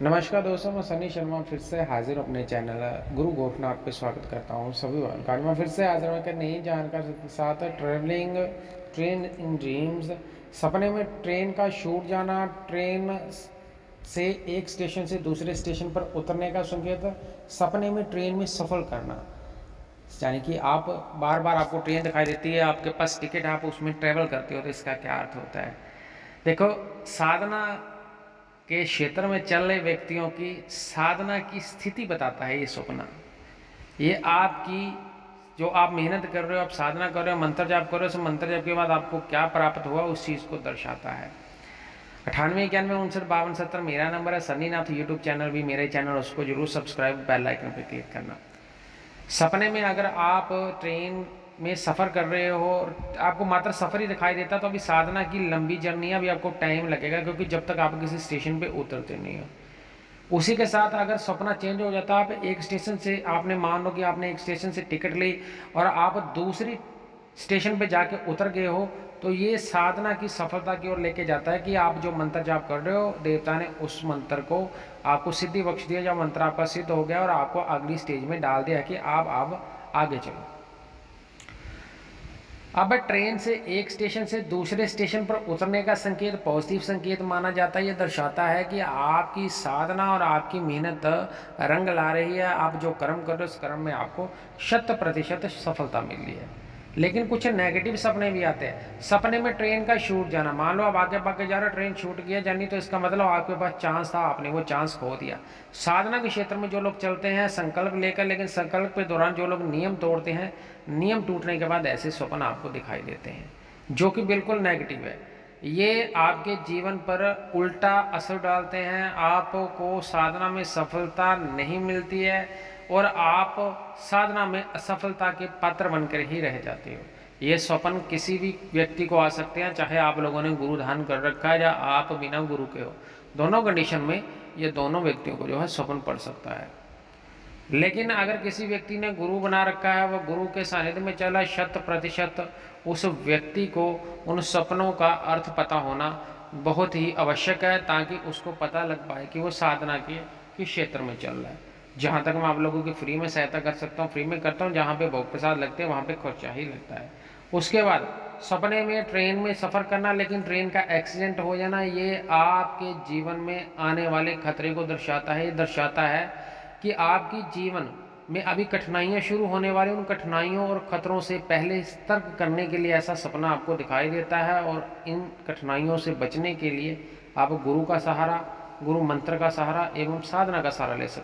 नमस्कार दोस्तों, मैं सनी शर्मा फिर से हाजिर अपने चैनल गुरु गोरखनाथ पे स्वागत करता हूँ सभी का। मैं फिर से हाजिर होकर नई जानकारी के साथ ट्रैवलिंग ट्रेन इन ड्रीम्स। सपने में ट्रेन का छूट जाना, ट्रेन से एक स्टेशन से दूसरे स्टेशन पर उतरने का संकेत, सपने में ट्रेन में सफ़र करना, यानी कि आप बार बार आपको ट्रेन दिखाई देती है, आपके पास टिकट है, आप उसमें ट्रैवल करते हो, तो इसका क्या अर्थ होता है। देखो, साधना के क्षेत्र में चल रहे व्यक्तियों की साधना की स्थिति बताता है ये सपना। ये आपकी जो आप मेहनत कर रहे हो, आप साधना कर रहे हो, मंत्र जाप कर रहे हो, मंत्र जाप के बाद आपको क्या प्राप्त हुआ उस चीज़ को दर्शाता है। 98 91 59 52 70 मेरा नंबर है। सनी नाथ यूट्यूब चैनल भी मेरे चैनल, उसको जरूर सब्सक्राइब, बेल आइकन पर क्लिक करना। सपने में अगर आप ट्रेन में सफ़र कर रहे हो और आपको मात्र सफ़र ही दिखाई देता, तो अभी साधना की लंबी जर्नी है, अभी आपको टाइम लगेगा, क्योंकि जब तक आप किसी स्टेशन पे उतरते नहीं हो। उसी के साथ अगर सपना चेंज हो जाता है, आप एक स्टेशन से, आपने मान लो कि आपने एक स्टेशन से टिकट ली और आप दूसरी स्टेशन पे जाके उतर गए हो, तो ये साधना की सफलता की ओर लेके जाता है कि आप जो मंत्र जाप कर रहे हो, देवता ने उस मंत्र को आपको सिद्धि बख्श दिया, जब मंत्र आपका सिद्ध हो गया और आपको अगली स्टेज में डाल दिया कि आप आगे चलो। अब ट्रेन से एक स्टेशन से दूसरे स्टेशन पर उतरने का संकेत पॉजिटिव संकेत माना जाता है। यह दर्शाता है कि आपकी साधना और आपकी मेहनत रंग ला रही है, आप जो कर्म कर रहे हो उस कर्म में आपको 100% सफलता मिल रही है। लेकिन कुछ नेगेटिव सपने भी आते हैं। सपने में ट्रेन का छूट जाना, मान लो आप आगे भागे जा रहे हो, ट्रेन छूट गया जानी, तो इसका मतलब आपके पास चांस था, आपने वो चांस खो दिया। साधना के क्षेत्र में जो लोग चलते हैं संकल्प लेकर, लेकिन संकल्प के दौरान जो लोग नियम तोड़ते हैं, नियम टूटने के बाद ऐसे स्वप्न आपको दिखाई देते हैं, जो कि बिल्कुल नेगेटिव है। ये आपके जीवन पर उल्टा असर डालते हैं, आपको साधना में सफलता नहीं मिलती है और आप साधना में असफलता के पात्र बनकर ही रह जाते हो। ये स्वप्न किसी भी व्यक्ति को आ सकते हैं, चाहे आप लोगों ने गुरु धारण कर रखा है या आप बिना गुरु के हो। दोनों कंडीशन में ये दोनों व्यक्तियों को जो है स्वप्न पड़ सकता है। लेकिन अगर किसी व्यक्ति ने गुरु बना रखा है, वह गुरु के सानिध्य में चला, 100% उस व्यक्ति को उन सपनों का अर्थ पता होना बहुत ही आवश्यक है, ताकि उसको पता लग पाए कि वो साधना के किस क्षेत्र में चल रहा है। जहाँ तक मैं आप लोगों की फ्री में सहायता कर सकता हूँ, फ्री में करता हूँ। जहाँ पे भोग प्रसाद लगते हैं वहाँ पे खर्चा ही लगता है। उसके बाद सपने में ट्रेन में सफ़र करना, लेकिन ट्रेन का एक्सीडेंट हो जाना, ये आपके जीवन में आने वाले खतरे को दर्शाता है। ये दर्शाता है कि आपकी जीवन में अभी कठिनाइयाँ शुरू होने वाली, उन कठिनाइयों और खतरों से पहले सतर्क करने के लिए ऐसा सपना आपको दिखाई देता है। और इन कठिनाइयों से बचने के लिए आप गुरु का सहारा, गुरु मंत्र का सहारा एवं साधना का सहारा ले सकते हैं।